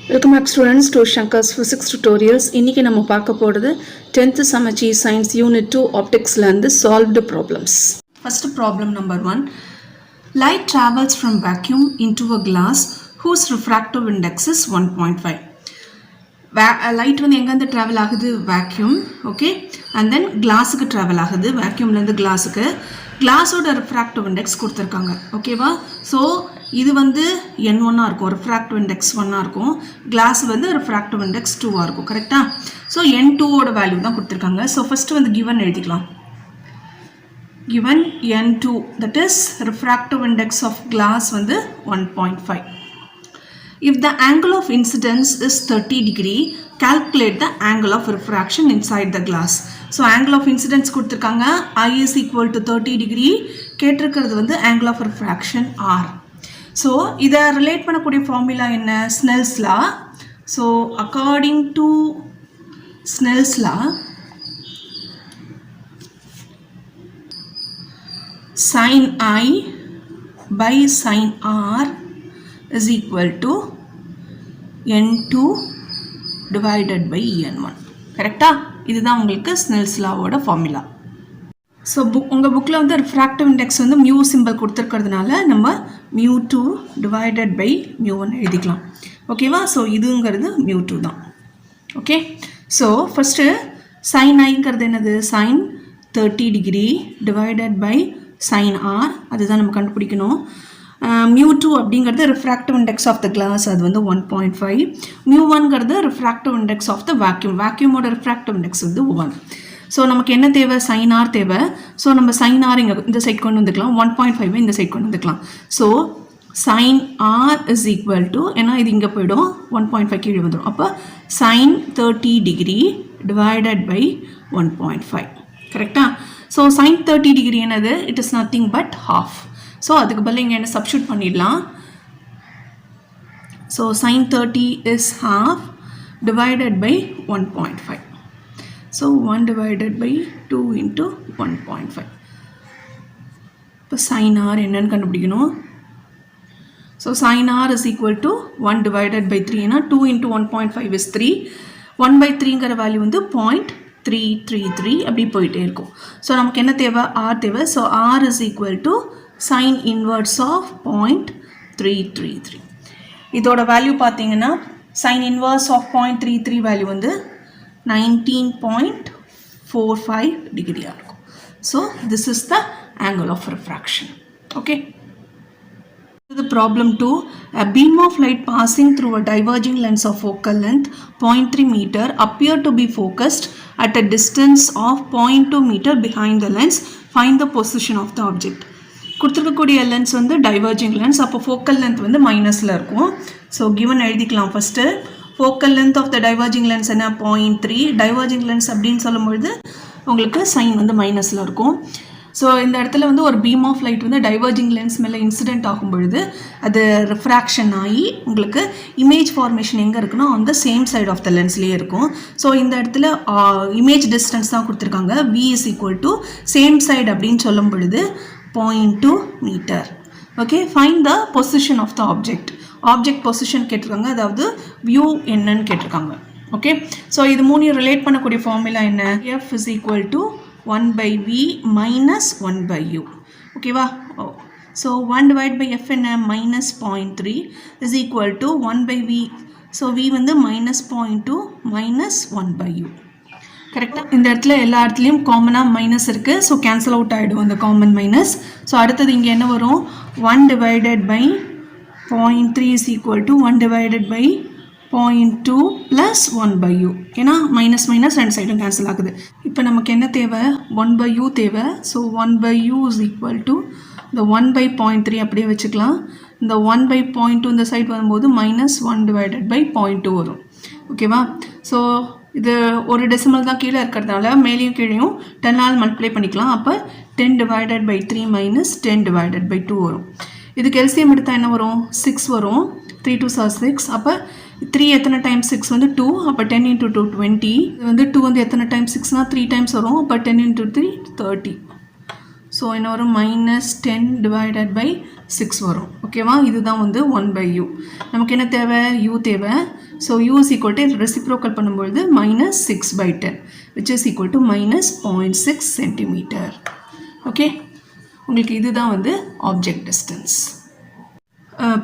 Welcome back students to Shankar's Physics Tutorials. இன்னைக்கு நம்ம பார்க்க போறது 10th Samachi Science Unit 2 Optics ல இருந்து solved problems. First problem number 1. Light travels from vacuum into a glass whose refractive index is 1.5. Light வந்து எங்க இருந்து travel ஆகுது? Vacuum, okay? And then glassக்கு travel ஆகுது. Vacuumல இருந்து glassக்கு. Glassோட refractive index கொடுத்திருக்காங்க. ஓகேவா? So இது வந்து n1 இருக்கும், refractive index 1 இருக்கும். Glass வந்து refractive index 2 இருக்கும். கரெக்ட்டா? So n2 ஓட வேல்யூ தான் கொடுத்திருக்காங்க. So first வந்து given எழுதிக்கலாம். Given n2, that is refractive index of glass வந்து 1.5. If the angle of incidence is 30 degree, calculate the angle of refraction inside the glass. So angle of incidence கொடுத்திருக்காங்க. I is equal to 30 degree. கேட்டிருக்கிறது வந்து angle of refraction R. So இதை relate பண்ணக்கூடிய formula என்ன? Snell's law. So according to Snell's law, sin I by sin R is equal to n2 divided by n1. கரெக்டா? இதுதான் உங்களுக்கு Snell's law ஓட formula. So உங்கள் புக்கில் வந்து ரிஃப்ராக்டிவ் இண்டெக்ஸ் வந்து மியூ சிம்பிள் கொடுத்துருக்கிறதுனால நம்ம μ2 டிவைடட் பை μ1 எழுதிக்கலாம். ஓகேவா? ஸோ இதுங்கிறது μ2 தான். ஓகே, ஸோ ஃபஸ்ட்டு சைன் ஐங்கிறது என்னது? Sine 30 degree divided by sine r, அதுதான் நம்ம கண்டுபிடிக்கணும். μ2 அப்படிங்கிறது refractive index of the glass, அது வந்து 1.5. μ1ங்கிறது refractive index of the vacuum, வேக்யூமோட ரிஃப்ராக்டிவ் இண்டெக்ஸ் வந்து 1. ஸோ நமக்கு என்ன தேவை? சைன் ஆர் தேவை. ஸோ நம்ம சைன் ஆர் இங்கே இந்த சைட் கொண்டு வந்துக்கலாம், 1.5 இந்த சைட் கொண்டு வந்துக்கலாம். So sine r is equal to, ஏன்னா இது இங்கே போயிடும், 1.5 கீழே வந்துடும். அப்போ சைன் 30 டிகிரி டிவைடட் பை 1.5. கரெக்டாக? ஸோ சைன் 30 டிகிரி என்னது? It is nothing but half. So அதுக்கு பதில் இங்கே என்ன சப்ஸ்டியூட் பண்ணிடலாம். So sine 30 is half divided by 1.5. So 1 divided by 2 into 1.5. இப்போ sin r என்னன்னு கண்டுபிடிக்கணும். So sin r is equal to 1 divided by 3. ஏன்னா 2 into 1.5 is 3. 1 by 3ங்கிற வேல்யூ வந்து 0.333 அப்படி போயிட்டே இருக்கும். ஸோ நமக்கு என்ன தேவை? r தேவை. So r is equal to sin inverse of 0.333. இதோட வேல்யூ பார்த்தீங்கன்னா sin inverse of 0.33 வேல்யூ வந்து 19.45 degree. So this is the angle of refraction. Okay. The problem 2, a beam of light passing through a diverging lens of focal length 0.3 meter appear to be focused at a distance of 0.2 meter behind the lens. Find the position of the object. கொடுத்துருக்கக்கூடிய lens வந்து diverging lens, அப்போ focal length வந்து மைனஸில் இருக்கும். So given எழுதிக்கலாம். First focal length of the diverging lens என்ன? 0.3. diverging lens அப்படின்னு சொல்லும்பொழுது உங்களுக்கு சைன் வந்து மைனஸில் இருக்கும். ஸோ இந்த இடத்துல வந்து ஒரு பீம் ஆஃப் லைட் வந்து டைவர்ஜிங் லென்ஸ் மேலே இன்சிடென்ட் ஆகும் பொழுது அது ரிஃப்ராக்ஷன் ஆகி உங்களுக்கு இமேஜ் ஃபார்மேஷன் எங்கே இருக்குன்னா on the same side of the லென்ஸ்லேயே இருக்கும். ஸோ இந்த இடத்துல இமேஜ் டிஸ்டன்ஸ் தான் கொடுத்துருக்காங்க. v is equal to same side அப்படின்னு சொல்லும் பொழுது 0.2 meter. Okay, find the position of the object. Object position கேட்டிருக்காங்க, அதாவது வியூ என்னன்னு கேட்டிருக்காங்க. ஓகே, ஸோ இது மூணையும் ரிலேட் பண்ணக்கூடிய ஃபார்முலா என்ன? F is equal to 1 by v minus 1 by u. ஓகேவா? ஸோ 1 டிவைட் பை எஃப் என்ன? Minus 0.3 is equal to 1 by v. So v வந்து மைனஸ் 0.2 மைனஸ் 1 by u. கரெக்டாக? இந்த இடத்துல எல்லா இடத்துலையும் காமனாக மைனஸ் இருக்குது. ஸோ கேன்சல் அவுட் ஆகிடும் அந்த காமன் மைனஸ். ஸோ அடுத்தது இங்கே என்ன வரும்? 1 divided by 0.3 is equal to 1 divided by 0.2 plus 1 by u. ஏன்னா மைனஸ் மைனஸ் ரெண்டு சைடும் கேன்சல் ஆகுது. இப்போ நமக்கு என்ன தேவை? 1 by u தேவை. So 1 by u is equal to இந்த 1 by 0.3 அப்படியே வச்சுக்கலாம். இந்த 1 by 0.2 இந்த சைட் வரும்போது மைனஸ் 1 divided by 0.2 வரும். ஓகேவா? ஸோ இது ஒரு டெசிமல் தான் கீழே இருக்கிறதுனால மேலேயும் கீழேயும் 10ஆல் மல்டிப்ளை பண்ணிக்கலாம். அப்போ 10 divided by 3 minus 10 divided by 2 வரும். இதுக்கு எல்சிஎம் எடுத்தால் என்ன வரும்? 6 வரும். 3 2s are 6. அப்போ 3 எத்தனை டைம்ஸ் 6 வந்து 2. அப்போ 10 into 2 20. இது வந்து 2 வந்து எத்தனை டைம்ஸ் 6னா 3 டைம்ஸ் வரும். அப்போ 10 into 3 30. ஸோ என்ன வரும் மைனஸ் 10 டிவைடட் பை 6 வரும். ஓகேவா, இதுதான் வந்து 1/u. நமக்கு என்ன தேவை, u தேவை. So u is equal to reciprocal பண்ணும்பொழுது minus 6/10 which is equal to minus 0.6 centimeter. Okay, உங்களுக்கு இதுதான் வந்து ஆப்ஜெக்ட் டிஸ்டன்ஸ்.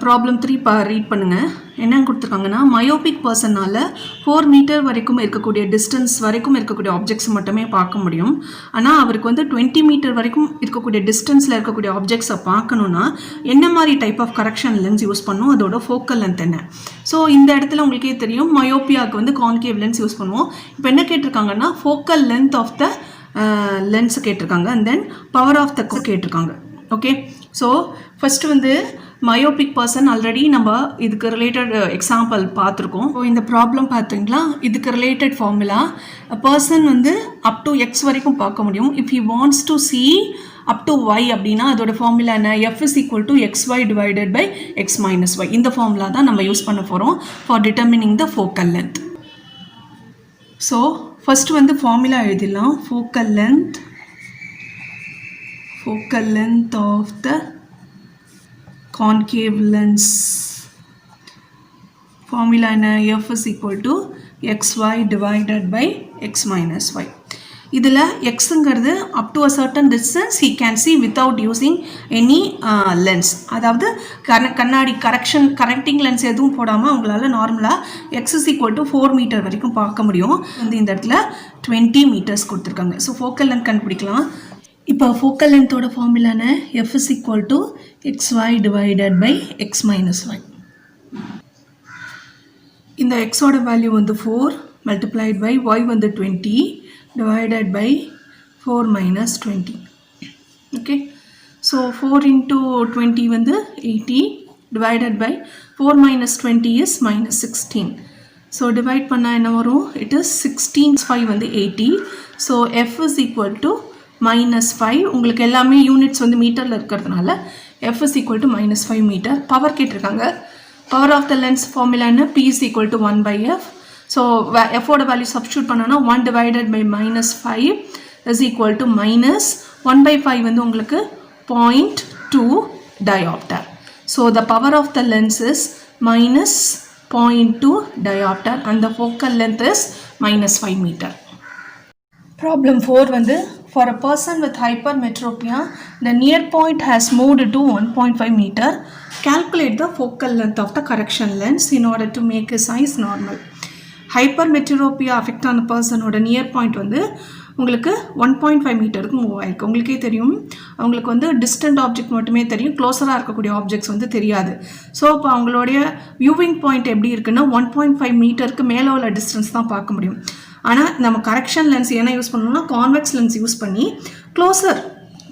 ப்ராப்ளம் 3 ரீட் பண்ணுங்கள். என்னன்னு கொடுத்துருக்காங்கன்னா, மயோபிக் பர்சனால் 4 மீட்டர் வரைக்கும் இருக்கக்கூடிய டிஸ்டன்ஸ் வரைக்கும் இருக்கக்கூடிய ஆப்ஜெக்ட்ஸ் மட்டுமே பார்க்க முடியும். ஆனால் அவருக்கு வந்து 20 மீட்டர் வரைக்கும் இருக்கக்கூடிய டிஸ்டன்ஸில் இருக்கக்கூடிய ஆப்ஜெக்ட்ஸை பார்க்கணுன்னா என்ன மாதிரி type of correction lens use பண்ணும், அதோட ஃபோக்கல் லென்த் என்ன. ஸோ இந்த இடத்துல உங்களுக்கே தெரியும், மயோப்பியாவுக்கு வந்து கான்கேவ் லென்ஸ் யூஸ் பண்ணுவோம். இப்போ என்ன கேட்டிருக்காங்கன்னா, focal length of the lens கேட்டிருக்காங்க, and then power of the கேட்டிருக்காங்க. ஓகே, ஸோ ஃபஸ்ட்டு வந்து மயோபிக் பர்சன் ஆல்ரெடி நம்ம இதுக்கு ரிலேட்டட் எக்ஸாம்பிள் பார்த்துருக்கோம். ஸோ இந்த ப்ராப்ளம் பார்த்தீங்களா, இதுக்கு ரிலேட்டட் ஃபார்முலா, பர்சன் வந்து அப் டு எக்ஸ் வரைக்கும் பார்க்க முடியும். If he wants to see up to y அப்படின்னா அதோட ஃபார்முலா என்ன, f is equal to xy divided by x minus y. இந்த ஃபார்முலா தான் நம்ம யூஸ் பண்ண போகிறோம் for determining the focal length. So first வந்து ஃபார்முலா எழுதிடலாம். Focal length of the concave lens. Formula என்ன, f is equal to xy divided by x minus y. இதில் xங்கிறது up to a certain distance he can see without using any lens. அதாவது கண்ணாடி correcting lens எதுவும் போடாமல் உங்களால் நார்மலாக x is equal to 4 metre வரைக்கும் பார்க்க முடியும். இந்த இடத்துல 20 மீட்டர்ஸ் கொடுத்துருக்காங்க. ஸோ ஃபோக்கல் லென்த் கண்டுபிடிக்கலாம். இப்போ focal லென்த்தோட ஃபார்முலான f is equal to xy divided by x minus y. இந்த xோட வேல்யூ வந்து 4 multiplied by y வந்து 20 divided by 4 minus 20. Okay, so 4 into 20 வந்து 80 divided by 4 minus 20 is minus 16. So divide பண்ணா என்ன வரும், it is 16 5 வந்து 80. So f is equal to minus 5. உங்களுக்கு எல்லாமே யூனிட்ஸ் வந்து மீட்டரில் இருக்கிறதுனால f is equal to minus 5 meter. Power கேட்டிருக்காங்க. Power of the lens formula என்ன, p is equal to 1/f. So எஃபோட வேல்யூ சப்ஸ்டியூட் பண்ணோன்னா 1 divided by minus 5 is equal to minus 1/5 வந்து உங்களுக்கு 0.2 diopter. So the power of the lens is minus 0.2 diopter and the focal length is minus 5 meter. Problem 4 வந்து, for a person with hypermetropia, the near point has moved to 1.5 meter. Calculate the focal length of the correction lens in order to make his eyes normal. Hypermetropia affect ஆன பர்சனோட near point வந்து உங்களுக்கு 1.5 மீட்டருக்கு move ஆயிருக்கு. உங்களுக்கே தெரியும், அவங்களுக்கு வந்து distant object மட்டுமே தெரியும், க்ளோஸராக இருக்கக்கூடிய ஆப்ஜெக்ட்ஸ் வந்து தெரியாது. ஸோ இப்போ அவங்களுடைய வியூவிங் பாயிண்ட் எப்படி இருக்குன்னா 1.5 மீட்டருக்கு மேலே உள்ள டிஸ்டன்ஸ் தான் பார்க்க முடியும். ஆனால் நம்ம கரெக்ஷன் லென்ஸ் என்ன யூஸ் பண்ணணும்னா கான்வெக்ஸ் லென்ஸ் யூஸ் பண்ணி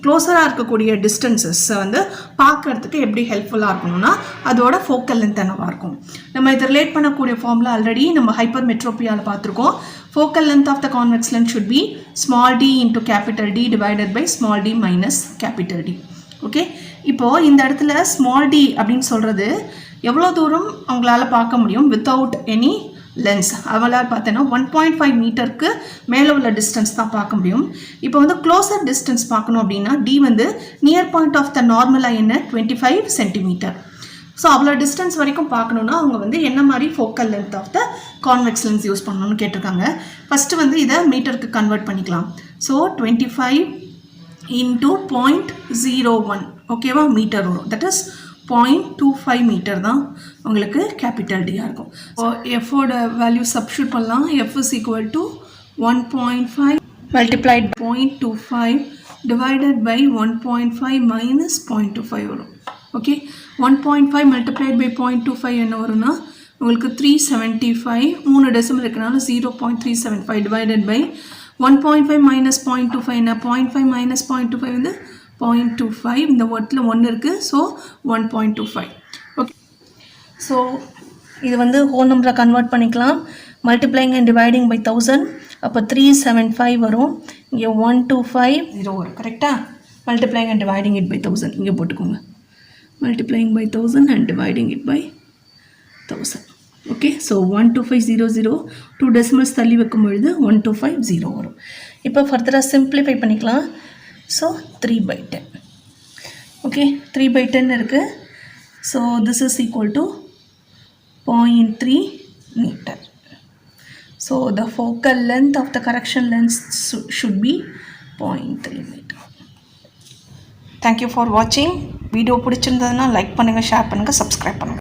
க்ளோஸராக இருக்கக்கூடிய டிஸ்டன்சஸ் வந்து பார்க்கறதுக்கு எப்படி ஹெல்ப்ஃபுல்லாக இருக்கணும்னா அதோட ஃபோக்கல் லென்த் என்னவாக இருக்கும். நம்ம இதை ரிலேட் பண்ணக்கூடிய ஃபார்முலா ஆல்ரெடி நம்ம ஹைப்பர் மெட்ரோபியாவில் பார்த்துருக்கோம். Focal length of the convex lens should be small d into capital D divided by small d minus capital D. Okay, இப்போது இந்த இடத்துல ஸ்மால் டி அப்படின்னு சொல்கிறது எவ்வளோ தூரம் அவங்களால பார்க்க முடியும் வித்தவுட் எனி லென்ஸ். அவளால் பார்த்தோன்னா 1.5 மீட்டருக்கு மேலே உள்ள டிஸ்டன்ஸ் தான் பார்க்க முடியும். இப்போ வந்து க்ளோசர் டிஸ்டன்ஸ் பார்க்கணும் அப்படின்னா டி வந்து நியர் பாயிண்ட் ஆஃப் த நார்மலாக என்ன 25 சென்டிமீட்டர். ஸோ அவ்வளோ டிஸ்டன்ஸ் வரைக்கும் பார்க்கணுன்னா அவங்க வந்து என்ன மாதிரி focal length of the convex lens use பண்ணணும்னு கேட்டிருக்காங்க. ஃபஸ்ட்டு வந்து இதை மீட்டருக்கு கன்வெர்ட் பண்ணிக்கலாம். ஸோ 25 into 0.01 ஓகேவா மீட்டர் வரும். தட் இஸ் 0.25 மீட்டர் தான் உங்களுக்கு கேபிட்டல் டியாக இருக்கும். ஸோ எஃபோட வேல்யூ சப்ஸ்டியூட் பண்ணலாம். F is equal to 1.5 multiplied 0.25 divided by 1.5 minus 0.25 வரும். ஓகே, 1.5 மல்டிப்ளைட் பை 0.25 என்ன வரும்னா உங்களுக்கு 375. 3 டெசிமல் இருக்கிறனால 0.375 டிவைடட் பை 1.5 மைனஸ் 0.25 என்ன 0.5 மைனஸ் 0.25 வந்து 0.25. இந்த வேர்ட்டில் 1 இருக்குது. ஸோ 1.25. ஓகே, ஸோ இது வந்து ஹோல் நம்பரை கன்வெர்ட் பண்ணிக்கலாம். Multiplying and dividing by 1000. அப்போ 375 வரும். இங்கே 125 வரும். கரெக்டாக multiplying and dividing it by 1000 இங்கே போட்டுக்கோங்க. Multiplying by 1000 and dividing it by 1000. Okay, so 12500 2 decimals தள்ளி வைக்கும் பொழுது 1250 வரும். இப்போ ஃபர்தராக சிம்பிளிஃபை பண்ணிக்கலாம். ஸோ 3/10. ஓகே, 3/10 இருக்குது. So this is equal to 0.3 meter. So the focal length of the correction lens should be 0.3 meter. Thank you for watching. Video பிடிச்சிருந்ததுன்னா like பண்ணுங்கள், ஷேர் பண்ணுங்கள், சப்ஸ்கிரைப் பண்ணுங்கள்.